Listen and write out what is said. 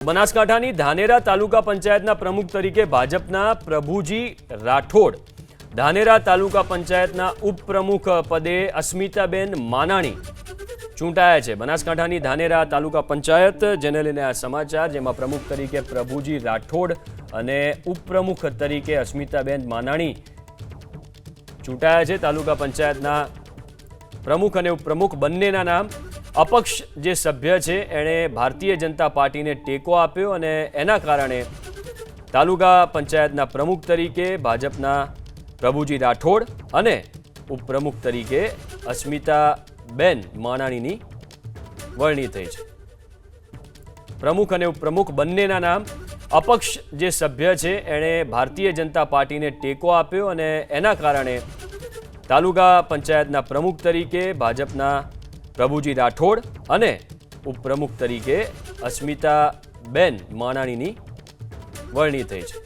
બનાસકાંઠાની ધાનેરા તાલુકા પંચાયતના પ્રમુખ તરીકે ભાજપના પ્રભુજી રાઠોડ, ધાનેરા તાલુકા પંચાયતના ઉપપ્રમુખ પદે અસ્મિતાબેન માનાણી ચૂંટાયા છે। બનાસકાંઠાની ધાનેરા તાલુકા પંચાયત જેને લઈને આ સમાચાર, જેમાં પ્રમુખ તરીકે પ્રભુજી રાઠોડ અને ઉપપ્રમુખ તરીકે અસ્મિતાબેન માનાણી ચૂંટાયા છે। તાલુકા પંચાયતના પ્રમુખ અને ઉપપ્રમુખ બંનેના નામ अपक्ष जे सभ्य है एणे भारतीय जनता पार्टी ने टेको आप्यो अने एना कारणे तालुका पंचायतना प्रमुख तरीके भाजपना प्रभुजी राठोड अने उपप्रमुख तरीके अस्मिताबेन मानाणीनी वरणी थई छे। प्रमुख अने उपप्रमुख बंनेना नाम अपक्ष जे सभ्य है एणे भारतीय जनता पार्टी ने टेको आप्यो अने एना कारणे तालुका पंचायतना प्रमुख तरीके भाजपना प्रभुजी राठोड अने उपप्रमुख तरीके अस्मिताबेन मानाणीनी वरणी थई छे।